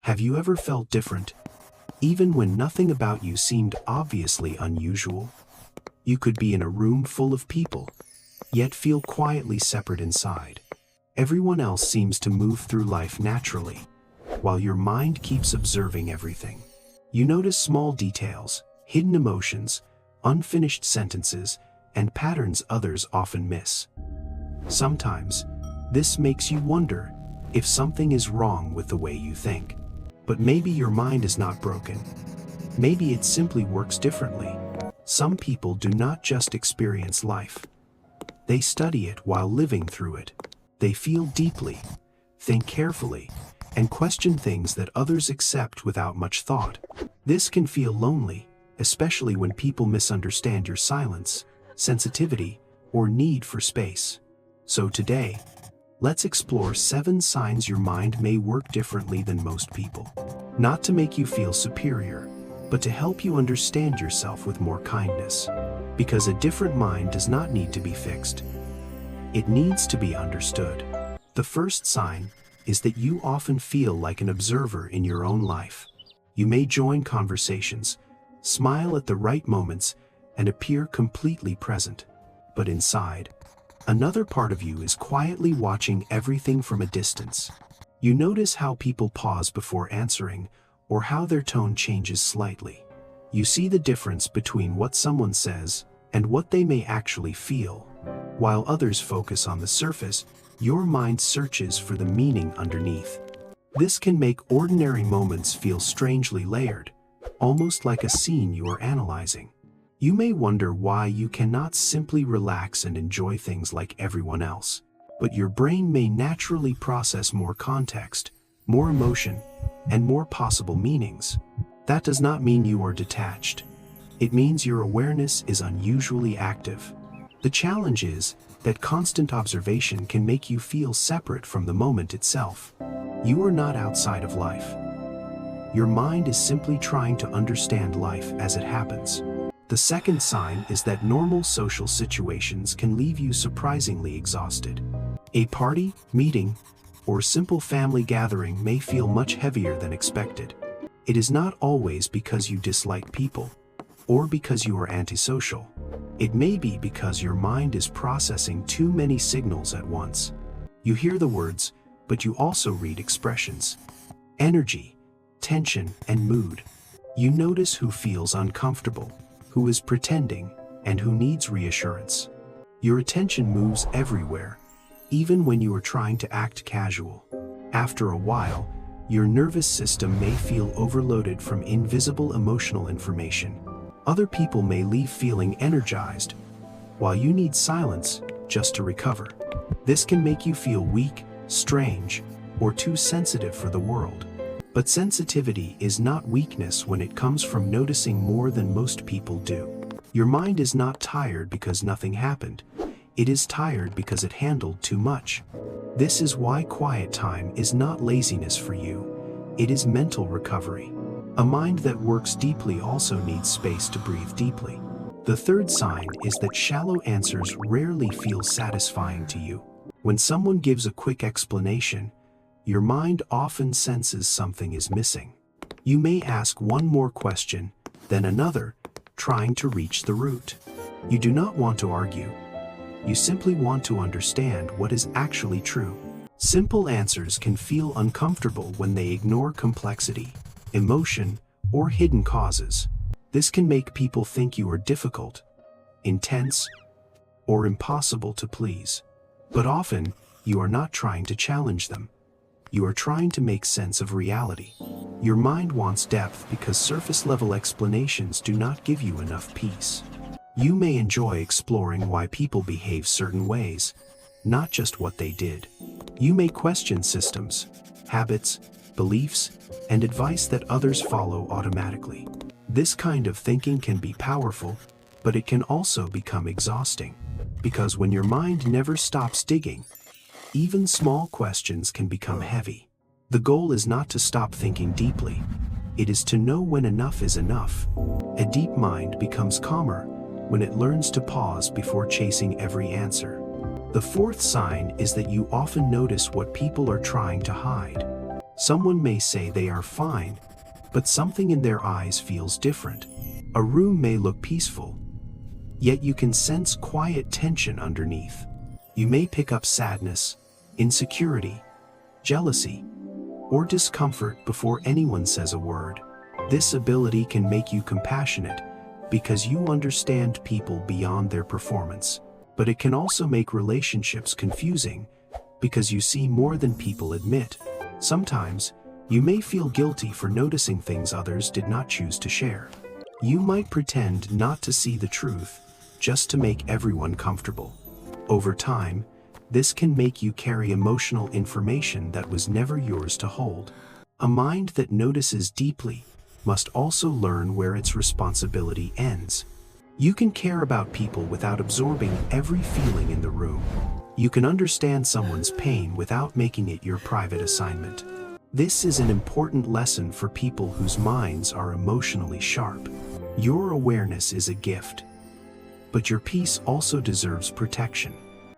Have you ever felt different, even when nothing about you seemed obviously unusual? You could be in a room full of people, yet feel quietly separate inside. Everyone else seems to move through life naturally, while your mind keeps observing everything. You notice small details, hidden emotions, unfinished sentences, and patterns others often miss. Sometimes, this makes you wonder if something is wrong with the way you think. But maybe your mind is not broken. Maybe it simply works differently. Some people do not just experience life. They study it while living through it. They feel deeply, think carefully, and question things that others accept without much thought. This can feel lonely, especially when people misunderstand your silence, sensitivity, or need for space. So today, let's explore 7 signs your mind may work differently than most people. Not to make you feel superior, but to help you understand yourself with more kindness. Because a different mind does not need to be fixed. It needs to be understood. The first sign is that you often feel like an observer in your own life. You may join conversations, smile at the right moments, and appear completely present. But inside, another part of you is quietly watching everything from a distance. You notice how people pause before answering, or how their tone changes slightly. You see the difference between what someone says and what they may actually feel. While others focus on the surface, your mind searches for the meaning underneath. This can make ordinary moments feel strangely layered, almost like a scene you are analyzing. You may wonder why you cannot simply relax and enjoy things like everyone else. But your brain may naturally process more context, more emotion, and more possible meanings. That does not mean you are detached. It means your awareness is unusually active. The challenge is that constant observation can make you feel separate from the moment itself. You are not outside of life. Your mind is simply trying to understand life as it happens. The second sign is that normal social situations can leave you surprisingly exhausted. A party, meeting, or simple family gathering may feel much heavier than expected. It is not always because you dislike people, or because you are antisocial. It may be because your mind is processing too many signals at once. You hear the words, but you also read expressions, energy, tension, and mood. You notice who feels uncomfortable, who is pretending, and who needs reassurance. Your attention moves everywhere, even when you are trying to act casual. After a while, your nervous system may feel overloaded from invisible emotional information. Other people may leave feeling energized, while you need silence just to recover. This can make you feel weak, strange, or too sensitive for the world. But sensitivity is not weakness when it comes from noticing more than most people do. Your mind is not tired because nothing happened. It is tired because it handled too much. This is why quiet time is not laziness for you. It is mental recovery. A mind that works deeply also needs space to breathe deeply. The third sign is that shallow answers rarely feel satisfying to you. When someone gives a quick explanation, your mind often senses something is missing. You may ask one more question, then another, trying to reach the root. You do not want to argue. You simply want to understand what is actually true. Simple answers can feel uncomfortable when they ignore complexity, emotion, or hidden causes. This can make people think you are difficult, intense, or impossible to please. But often, you are not trying to challenge them. You are trying to make sense of reality. Your mind wants depth because surface-level explanations do not give you enough peace. You may enjoy exploring why people behave certain ways, not just what they did. You may question systems, habits, beliefs, and advice that others follow automatically. This kind of thinking can be powerful, but it can also become exhausting. Because when your mind never stops digging, even small questions can become heavy. The goal is not to stop thinking deeply. It is to know when enough is enough. A deep mind becomes calmer when it learns to pause before chasing every answer. The fourth sign is that you often notice what people are trying to hide. Someone may say they are fine, but something in their eyes feels different. A room may look peaceful, yet you can sense quiet tension underneath. You may pick up sadness, insecurity, jealousy, or discomfort before anyone says a word. This ability can make you compassionate because you understand people beyond their performance, but it can also make relationships confusing because you see more than people admit. Sometimes, you may feel guilty for noticing things others did not choose to share. You might pretend not to see the truth just to make everyone comfortable. Over time, this can make you carry emotional information that was never yours to hold. A mind that notices deeply must also learn where its responsibility ends. You can care about people without absorbing every feeling in the room. You can understand someone's pain without making it your private assignment. This is an important lesson for people whose minds are emotionally sharp. Your awareness is a gift, but your peace also deserves protection.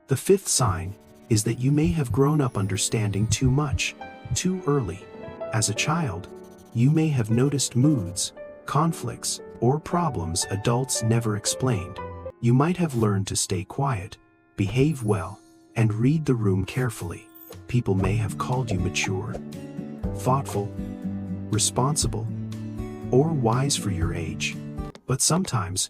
The fifth sign is that you may have grown up understanding too much, too early. As a child, you may have noticed moods, conflicts, or problems adults never explained. You might have learned to stay quiet, behave well, and read the room carefully. People may have called you mature, thoughtful, responsible, or wise for your age. But sometimes,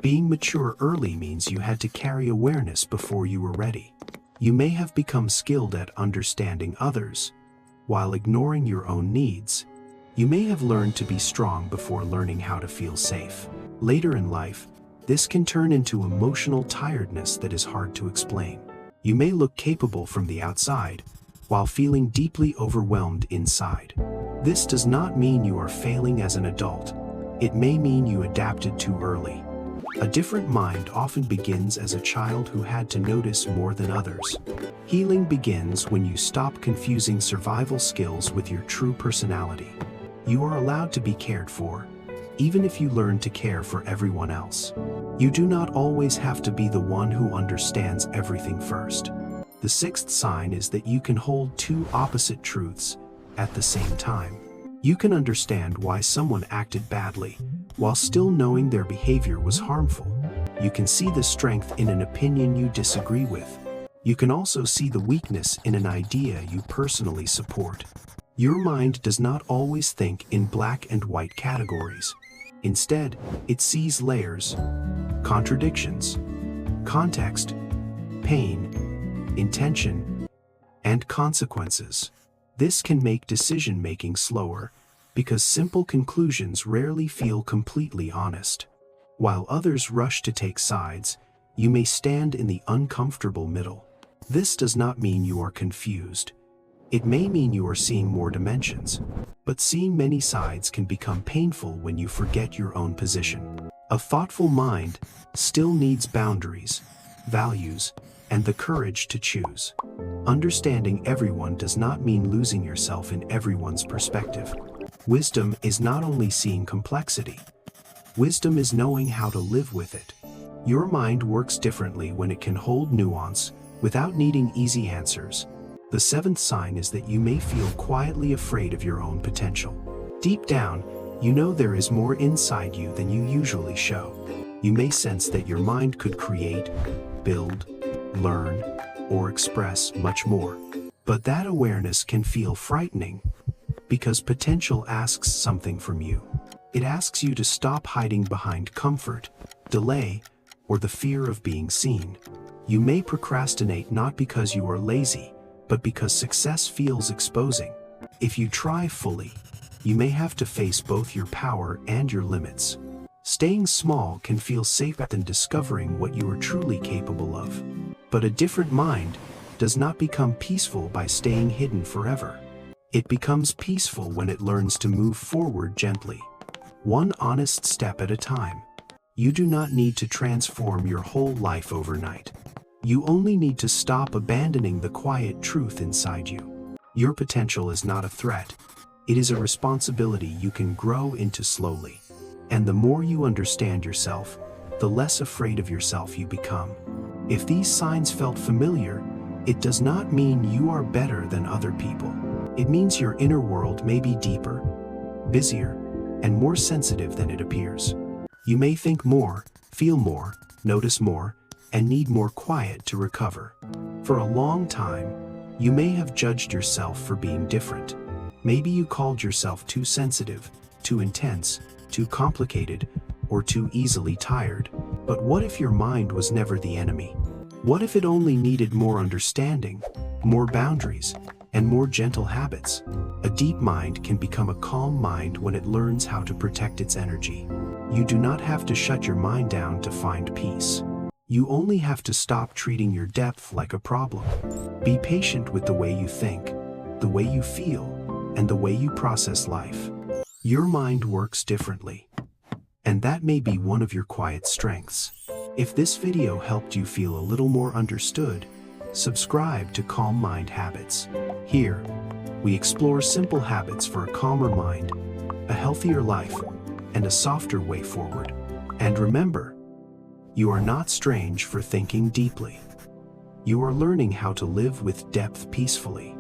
being mature early means you had to carry awareness before you were ready. You may have become skilled at understanding others, while ignoring your own needs. You may have learned to be strong before learning how to feel safe. Later in life, this can turn into emotional tiredness that is hard to explain. You may look capable from the outside, while feeling deeply overwhelmed inside. This does not mean you are failing as an adult. It may mean you adapted too early. A different mind often begins as a child who had to notice more than others. Healing begins when you stop confusing survival skills with your true personality. You are allowed to be cared for, even if you learn to care for everyone else. You do not always have to be the one who understands everything first. The sixth sign is that you can hold two opposite truths at the same time. You can understand why someone acted badly, while still knowing their behavior was harmful. You can see the strength in an opinion you disagree with. You can also see the weakness in an idea you personally support. Your mind does not always think in black and white categories. Instead, it sees layers, contradictions, context, pain, intention, and consequences. This can make decision-making slower because simple conclusions rarely feel completely honest. While others rush to take sides, you may stand in the uncomfortable middle. This does not mean you are confused. It may mean you are seeing more dimensions, but seeing many sides can become painful when you forget your own position. A thoughtful mind still needs boundaries, values, and the courage to choose. Understanding everyone does not mean losing yourself in everyone's perspective. Wisdom is not only seeing complexity. Wisdom is knowing how to live with it. Your mind works differently when it can hold nuance without needing easy answers. The seventh sign is that you may feel quietly afraid of your own potential. Deep down, you know there is more inside you than you usually show. You may sense that your mind could create, build, learn, or express much more. But that awareness can feel frightening because potential asks something from you. It asks you to stop hiding behind comfort, delay, or the fear of being seen. You may procrastinate not because you are lazy, but because success feels exposing. If you try fully, you may have to face both your power and your limits. Staying small can feel safer than discovering what you are truly capable of. But a different mind does not become peaceful by staying hidden forever. It becomes peaceful when it learns to move forward gently, one honest step at a time. You do not need to transform your whole life overnight. You only need to stop abandoning the quiet truth inside you. Your potential is not a threat. It is a responsibility you can grow into slowly. And the more you understand yourself, the less afraid of yourself you become. If these signs felt familiar, it does not mean you are better than other people. It means your inner world may be deeper, busier, and more sensitive than it appears. You may think more, feel more, notice more, and need more quiet to recover. For a long time, you may have judged yourself for being different. Maybe you called yourself too sensitive, too intense, too complicated, or too easily tired. But what if your mind was never the enemy? What if it only needed more understanding, more boundaries, and more gentle habits? A deep mind can become a calm mind when it learns how to protect its energy. You do not have to shut your mind down to find peace. You only have to stop treating your depth like a problem. Be patient with the way you think, the way you feel, and the way you process life. Your mind works differently, and that may be one of your quiet strengths. If this video helped you feel a little more understood, subscribe to Calm Mind Habits. Here, we explore simple habits for a calmer mind, a healthier life, and a softer way forward. And remember, you are not strange for thinking deeply. You are learning how to live with depth peacefully.